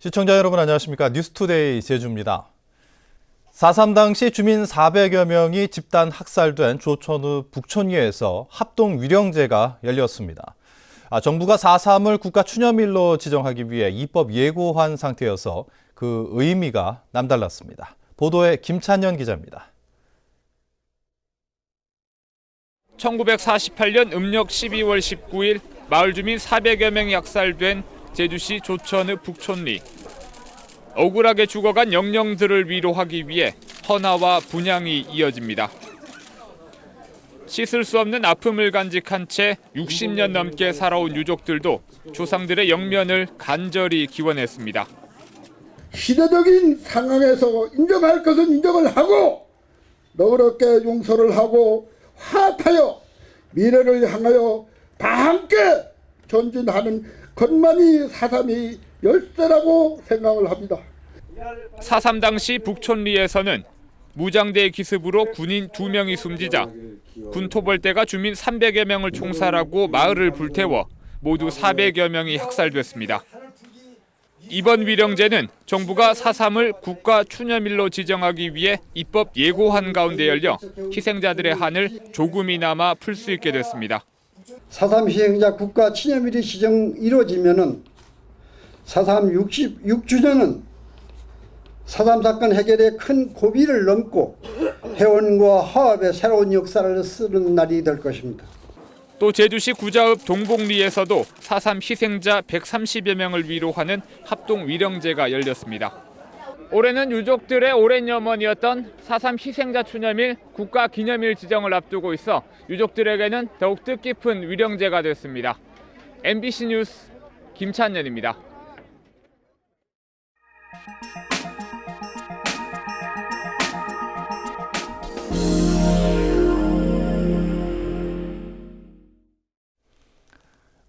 시청자 여러분 안녕하십니까? 뉴스투데이 제주입니다. 4.3 당시 주민 400여 명이 집단 학살된 조천읍 북촌리에서 합동 위령제가 열렸습니다. 정부가 4.3을 국가 추념일로 지정하기 위해 입법 예고한 상태여서 그 의미가 남달랐습니다. 보도에 김찬현 기자입니다. 1948년 음력 12월 19일 마을 주민 400여 명이 학살된 제주시 조천읍 북촌리. 억울하게 죽어간 영령들을 위로하기 위해 헌화와 분향이 이어집니다. 씻을 수 없는 아픔을 간직한 채 60년 넘게 살아온 유족들도 조상들의 영면을 간절히 기원했습니다. 시대적인 상황에서 인정할 것은 인정을 하고 너그럽게 용서를 하고 화합하여 미래를 향하여 다 함께 전진하는 것만이 4.3의 열쇠라고 생각을 합니다. 4.3 당시 북촌리에서는 무장대 기습으로 군인 2명이 숨지자 군토벌대가 주민 300여 명을 총살하고 마을을 불태워 모두 400여 명이 학살됐습니다. 이번 위령제는 정부가 4.3을 국가 추념일로 지정하기 위해 입법 예고한 가운데 열려 희생자들의 한을 조금이나마 풀 수 있게 됐습니다. 4.3 희생자 국가 추념일이 이루어지면은 4.3 66주년은 4.3 사건 해결에 큰 고비를 넘고 회원과 화합의 새로운 역사를 쓰는 날이 될 것입니다. 또 제주시 구자읍 동복리에서도 4.3 희생자 130여 명을 위로하는 합동 위령제가 열렸습니다. 올해는 유족들의 오랜 염원이었던 4.3 희생자 추념일 국가 기념일 지정을 앞두고 있어 유족들에게는 더욱 뜻깊은 위령제가 됐습니다. MBC 뉴스 김찬현입니다.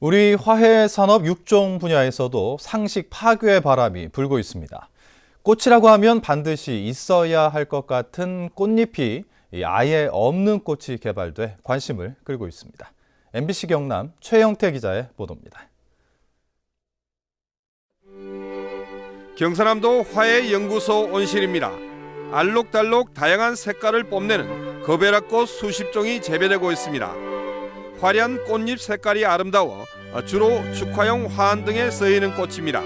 우리 화훼 산업 육종 분야에서도 상식 파괴 바람이 불고 있습니다. 꽃이라고 하면 반드시 있어야 할 것 같은 꽃잎이 아예 없는 꽃이 개발돼 관심을 끌고 있습니다. MBC 경남 최영태 기자의 보도입니다. 경상남도 화훼연구소 온실입니다. 알록달록 다양한 색깔을 뽐내는 거베라꽃 수십 종이 재배되고 있습니다. 화려한 꽃잎 색깔이 아름다워 주로 축화용 화환 등에 쓰이는 꽃입니다.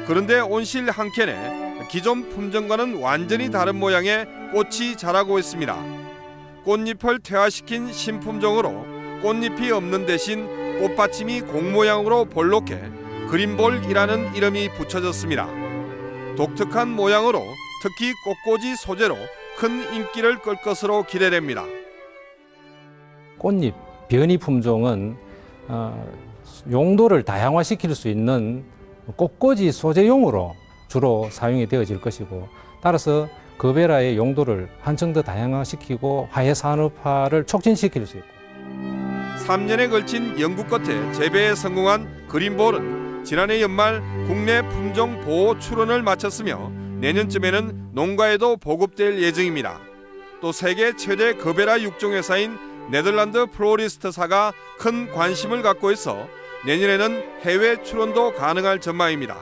그런데 온실 한 켠에 기존 품종과는 완전히 다른 모양의 꽃이 자라고 있습니다. 꽃잎을 퇴화시킨 신품종으로 꽃잎이 없는 대신 꽃받침이 공 모양으로 볼록해 그린볼이라는 이름이 붙여졌습니다. 독특한 모양으로 특히 꽃꽂이 소재로 큰 인기를 끌 것으로 기대됩니다. 꽃잎 변이 품종은 용도를 다양화시킬 수 있는 꽃꽂이 소재용으로 주로 사용이 되어질 것이고, 따라서 거베라의 용도를 한층 더 다양화시키고 화훼 산업화를 촉진시킬 수 있고. 3년에 걸친 연구 끝에 재배에 성공한 그린볼은 지난해 연말 국내 품종 보호 출원을 마쳤으며 내년쯤에는 농가에도 보급될 예정입니다. 또 세계 최대 거베라 육종 회사인 네덜란드 플로리스트사가 큰 관심을 갖고 있어 내년에는 해외 출원도 가능할 전망입니다.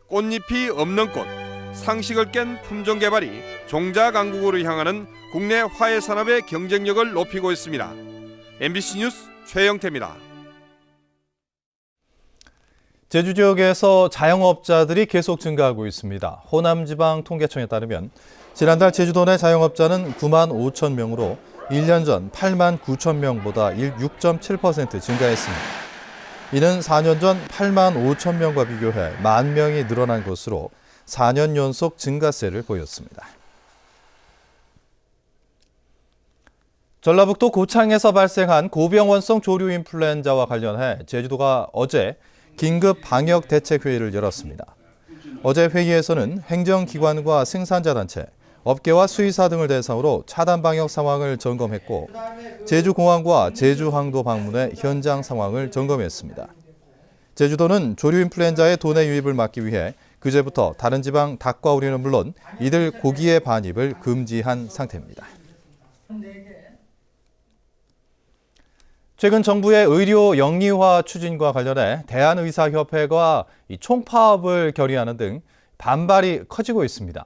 꽃잎이 없는 꽃, 상식을 깬 품종 개발이 종자 강국으로 향하는 국내 화훼 산업의 경쟁력을 높이고 있습니다. MBC 뉴스 최영태입니다. 제주 지역에서 자영업자들이 계속 증가하고 있습니다. 호남지방통계청에 따르면 지난달 제주도 내 자영업자는 9만 5천 명으로 1년 전 8만 9천 명보다 6.7% 증가했습니다. 이는 4년 전 8만 5천 명과 비교해 1만 명이 늘어난 것으로 4년 연속 증가세를 보였습니다. 전라북도 고창에서 발생한 고병원성 조류 인플루엔자와 관련해 제주도가 어제 긴급 방역 대책 회의를 열었습니다. 어제 회의에서는 행정기관과 생산자 단체, 업계와 수의사 등을 대상으로 차단 방역 상황을 점검했고, 제주공항과 제주항도 방문해 현장 상황을 점검했습니다. 제주도는 조류 인플루엔자의 도내 유입을 막기 위해 그제부터 다른 지방 닭과 오리는 물론 이들 고기의 반입을 금지한 상태입니다. 최근 정부의 의료 영리화 추진과 관련해 대한의사협회가 이 총파업을 결의하는 등 반발이 커지고 있습니다.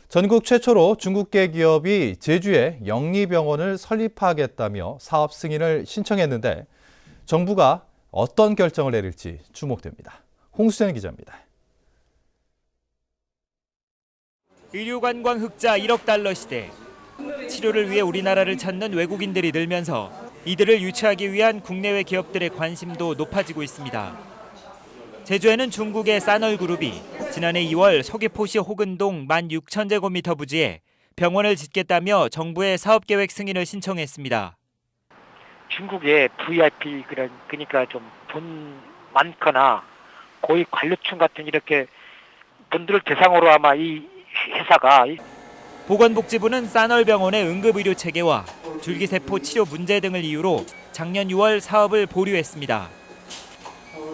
전국 최초로 중국계 기업이 제주에 영리병원을 설립하겠다며 사업 승인을 신청했는데 정부가 어떤 결정을 내릴지 주목됩니다. 홍수연 기자입니다. 의료관광 흑자 1억 달러 시대. 치료를 위해 우리나라를 찾는 외국인들이 늘면서 이들을 유치하기 위한 국내외 기업들의 관심도 높아지고 있습니다. 제주에는 중국의 싸널그룹이 지난해 2월 서귀포시 호근동 16,000제곱미터 부지에 병원을 짓겠다며 정부에 사업계획 승인을 신청했습니다. 중국의 VIP 그러니까 좀 돈 많거나 고위 관료층 같은 이렇게 분들을 대상으로 아마 이 회사가 보건복지부는 싸널병원의 응급의료 체계와 줄기세포 치료 문제 등을 이유로 작년 6월 사업을 보류했습니다.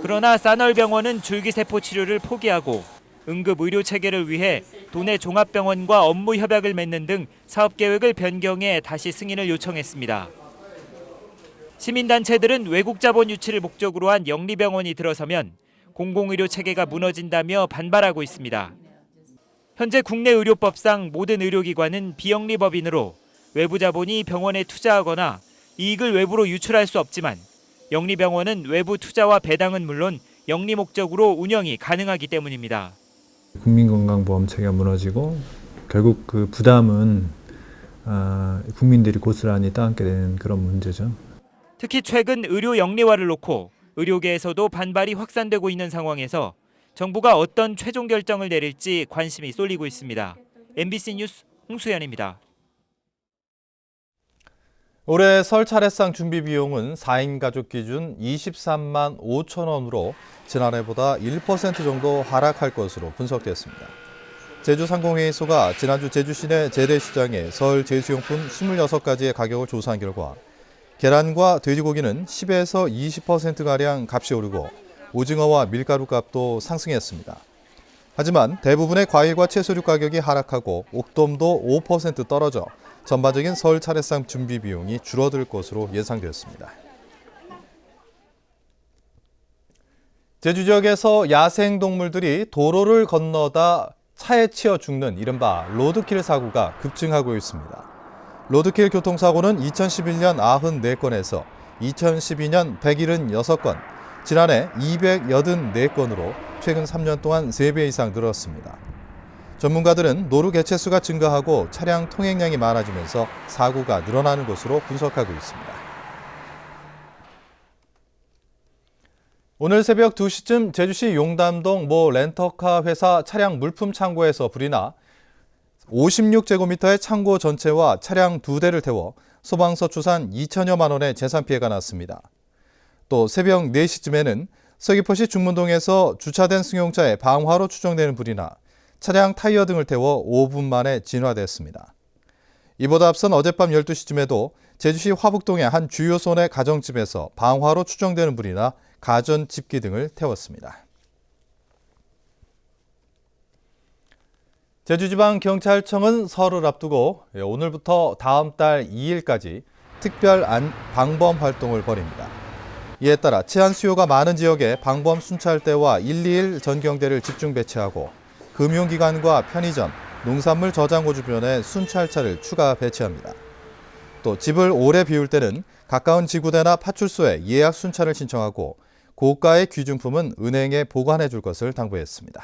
그러나 싸널병원은 줄기세포 치료를 포기하고 응급의료 체계를 위해 도내 종합병원과 업무 협약을 맺는 등 사업계획을 변경해 다시 승인을 요청했습니다. 시민단체들은 외국 자본 유치를 목적으로 한 영리병원이 들어서면 공공의료 체계가 무너진다며 반발하고 있습니다. 현재 국내 의료법상 모든 의료기관은 비영리법인으로 외부 자본이 병원에 투자하거나 이익을 외부로 유출할 수 없지만 영리병원은 외부 투자와 배당은 물론 영리 목적으로 운영이 가능하기 때문입니다. 국민건강보험 체계가 무너지고 결국 그 부담은 국민들이 고스란히 떠안게 되는 그런 문제죠. 특히 최근 의료 영리화를 놓고 의료계에서도 반발이 확산되고 있는 상황에서 정부가 어떤 최종 결정을 내릴지 관심이 쏠리고 있습니다. MBC 뉴스 홍수연입니다. 올해 설 차례상 준비 비용은 4인 가족 기준 23만 5천 원으로 지난해보다 1% 정도 하락할 것으로 분석됐습니다. 제주상공회의소가 지난주 제주 시내 재래시장에 설 제수용품 26가지의 가격을 조사한 결과 계란과 돼지고기는 10에서 20%가량 값이 오르고 오징어와 밀가루 값도 상승했습니다. 하지만 대부분의 과일과 채소류 가격이 하락하고 옥돔도 5% 떨어져 전반적인 설 차례상 준비 비용이 줄어들 것으로 예상되었습니다. 제주 지역에서 야생동물들이 도로를 건너다 차에 치여 죽는 이른바 로드킬 사고가 급증하고 있습니다. 로드킬 교통사고는 2011년 94건에서 2012년 176건, 지난해 284건으로 최근 3년 동안 3배 이상 늘었습니다. 전문가들은 노루 개체수가 증가하고 차량 통행량이 많아지면서 사고가 늘어나는 것으로 분석하고 있습니다. 오늘 새벽 2시쯤 제주시 용담동 모 렌터카 회사 차량 물품 창고에서 불이 나 56제곱미터의 창고 전체와 차량 2대를 태워 소방서 추산 2천여만 원의 재산 피해가 났습니다. 또 새벽 4시쯤에는 서귀포시 중문동에서 주차된 승용차에 방화로 추정되는 불이 나 차량 타이어 등을 태워 5분 만에 진화됐습니다. 이보다 앞선 어젯밤 12시쯤에도 제주시 화북동의 한 주유소내 가정집에서 방화로 추정되는 불이 나 가전집기 등을 태웠습니다. 제주지방경찰청은 설을 앞두고 오늘부터 다음 달 2일까지 특별 방범 활동을 벌입니다. 이에 따라 치안 수요가 많은 지역에 방범 순찰대와 121 전경대를 집중 배치하고 금융기관과 편의점, 농산물 저장고 주변에 순찰차를 추가 배치합니다. 또 집을 오래 비울 때는 가까운 지구대나 파출소에 예약 순찰을 신청하고 고가의 귀중품은 은행에 보관해 줄 것을 당부했습니다.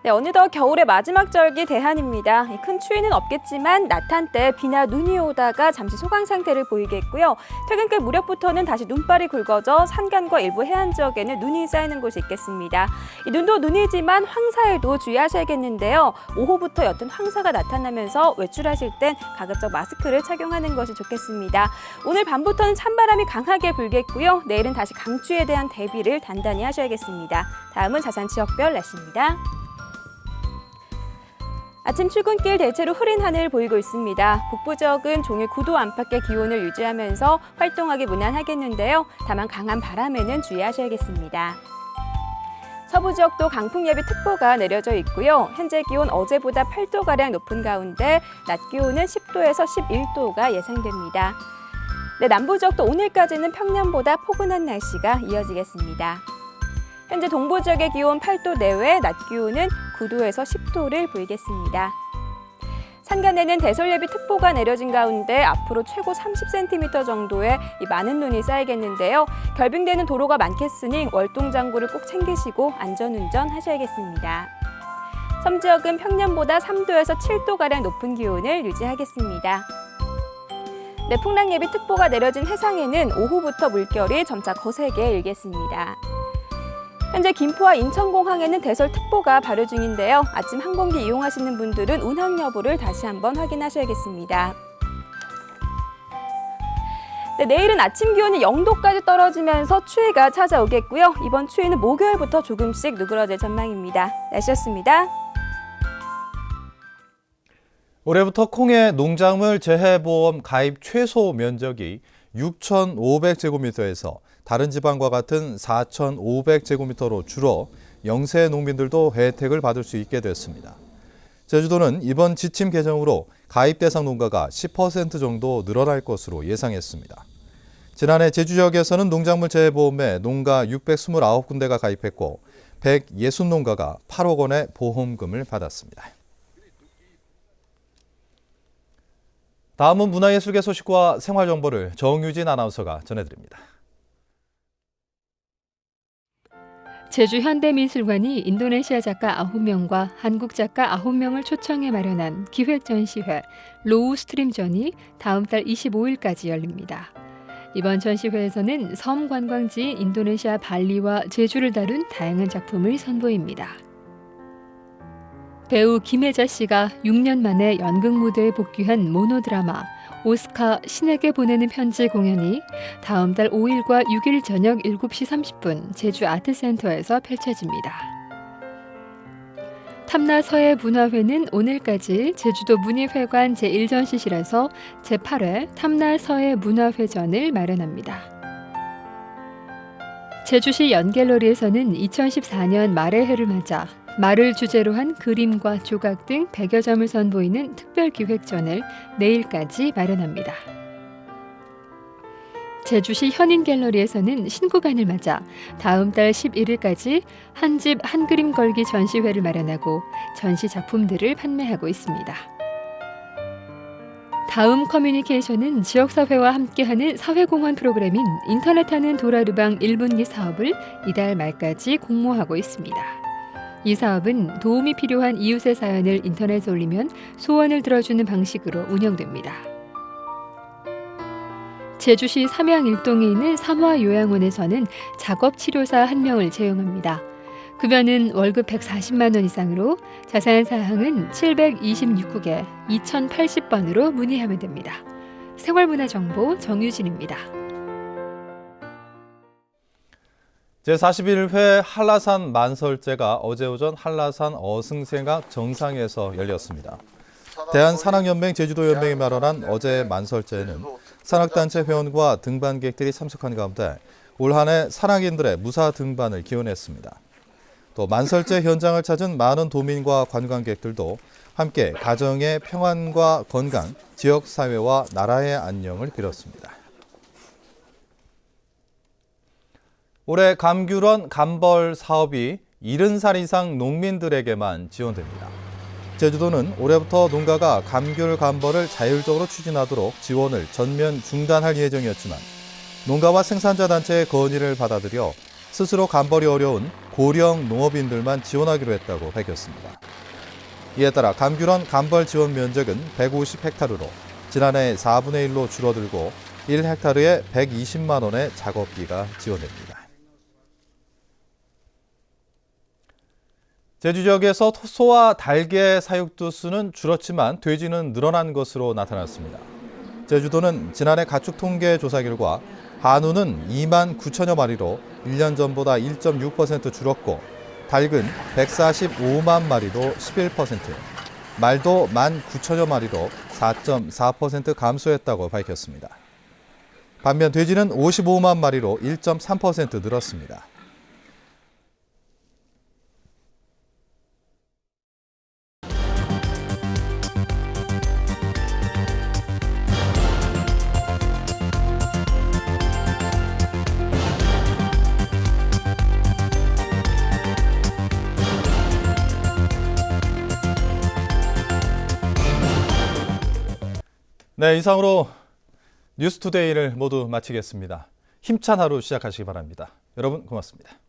네, 어느덧 겨울의 마지막 절기 대한입니다. 큰 추위는 없겠지만 낮 한때 비나 눈이 오다가 잠시 소강 상태를 보이겠고요. 퇴근길 무렵부터는 다시 눈발이 굵어져 산간과 일부 해안 지역에는 눈이 쌓이는 곳이 있겠습니다. 이 눈도 눈이지만 황사에도 주의하셔야겠는데요. 오후부터 옅은 황사가 나타나면서 외출하실 땐 가급적 마스크를 착용하는 것이 좋겠습니다. 오늘 밤부터는 찬바람이 강하게 불겠고요. 내일은 다시 강추위에 대한 대비를 단단히 하셔야겠습니다. 다음은 자세한 지역별 날씨입니다. 아침 출근길 대체로 흐린 하늘 보이고 있습니다. 북부 지역은 종일 9도 안팎의 기온을 유지하면서 활동하기 무난하겠는데요. 다만 강한 바람에는 주의하셔야겠습니다. 서부 지역도 강풍 예비 특보가 내려져 있고요. 현재 기온 어제보다 8도가량 높은 가운데 낮 기온은 10도에서 11도가 예상됩니다. 네, 남부 지역도 오늘까지는 평년보다 포근한 날씨가 이어지겠습니다. 현재 동부 지역의 기온 8도 내외, 낮 기온은 9도에서 10도를 보이겠습니다. 산간에는 대설예비 특보가 내려진 가운데 앞으로 최고 30cm 정도의 많은 눈이 쌓이겠는데요. 결빙되는 도로가 많겠으니 월동장구를 꼭 챙기시고 안전운전 하셔야겠습니다. 섬 지역은 평년보다 3도에서 7도가량 높은 기온을 유지하겠습니다. 네, 풍랑 예비 특보가 내려진 해상에는 오후부터 물결이 점차 거세게 일겠습니다. 현재 김포와 인천공항에는 대설특보가 발효 중인데요. 아침 항공기 이용하시는 분들은 운항 여부를 다시 한번 확인하셔야겠습니다. 네, 내일은 아침 기온이 0도까지 떨어지면서 추위가 찾아오겠고요. 이번 추위는 목요일부터 조금씩 누그러질 전망입니다. 날씨였습니다. 올해부터 콩의 농작물 재해보험 가입 최소 면적이 6,500제곱미터에서 다른 지방과 같은 4,500제곱미터로 줄어 영세 농민들도 혜택을 받을 수 있게 됐습니다. 제주도는 이번 지침 개정으로 가입 대상 농가가 10% 정도 늘어날 것으로 예상했습니다. 지난해 제주 지역에서는 농작물 재해보험에 농가 629군데가 가입했고 160농가가 8억 원의 보험금을 받았습니다. 다음은 문화예술계 소식과 생활정보를 정유진 아나운서가 전해드립니다. 제주 현대미술관이 인도네시아 작가 9명과 한국 작가 9명을 초청해 마련한 기획전시회 로우 스트림전이 다음 달 25일까지 열립니다. 이번 전시회에서는 섬 관광지인 인도네시아 발리와 제주를 다룬 다양한 작품을 선보입니다. 배우 김혜자 씨가 6년 만에 연극 무대에 복귀한 모노드라마 오스카 신에게 보내는 편지 공연이 다음 달 5일과 6일 저녁 7시 30분 제주 아트센터에서 펼쳐집니다. 탐나서해문화회는 오늘까지 제주도 문예회관 제1전시실에서 제8회 탐나서해문화회전을 마련합니다. 제주시 연갤러리에서는 2014년 말의 해를 맞아 말을 주제로 한 그림과 조각 등 100여 점을 선보이는 특별기획전을 내일까지 마련합니다. 제주시 현인갤러리에서는 신구간을 맞아 다음 달 11일까지 한 집 한 그림 걸기 전시회를 마련하고 전시 작품들을 판매하고 있습니다. 다음 커뮤니케이션은 지역사회와 함께하는 사회공헌 프로그램인 인터넷하는 도라르방 1분기 사업을 이달 말까지 공모하고 있습니다. 이 사업은 도움이 필요한 이웃의 사연을 인터넷에 올리면 소원을 들어주는 방식으로 운영됩니다. 제주시 삼양 일동에 있는 삼화요양원에서는 작업치료사 1명을 채용합니다. 급여는 월급 140만 원 이상으로 자세한 사항은 726국에 2080번으로 문의하면 됩니다. 생활문화정보 정유진입니다. 제41회 한라산 만설제가 어제 오전 한라산 어승생각 정상에서 열렸습니다. 대한산악연맹 제주도연맹이 마련한 어제 만설제에는 산악단체 회원과 등반객들이 참석한 가운데 올 한 해 산악인들의 무사 등반을 기원했습니다. 또 만설제 현장을 찾은 많은 도민과 관광객들도 함께 가정의 평안과 건강, 지역사회와 나라의 안녕을 빌었습니다. 올해 감귤원 감벌 사업이 70살 이상 농민들에게만 지원됩니다. 제주도는 올해부터 농가가 감귤 감벌을 자율적으로 추진하도록 지원을 전면 중단할 예정이었지만 농가와 생산자 단체의 건의를 받아들여 스스로 감벌이 어려운 고령 농업인들만 지원하기로 했다고 밝혔습니다. 이에 따라 감귤원 감벌 지원 면적은 150헥타르로 지난해 4분의 1로 줄어들고 1헥타르에 120만 원의 작업비가 지원됩니다. 제주 지역에서 소와 달개 사육두 수는 줄었지만 돼지는 늘어난 것으로 나타났습니다. 제주도는 지난해 가축 통계 조사 결과 한우는 2만 9천여 마리로 1년 전보다 1.6% 줄었고 닭은 145만 마리로 11%, 말도 1만 9천여 마리로 4.4% 감소했다고 밝혔습니다. 반면 돼지는 55만 마리로 1.3% 늘었습니다. 네, 이상으로 뉴스투데이를 모두 마치겠습니다. 힘찬 하루 시작하시기 바랍니다. 여러분 고맙습니다.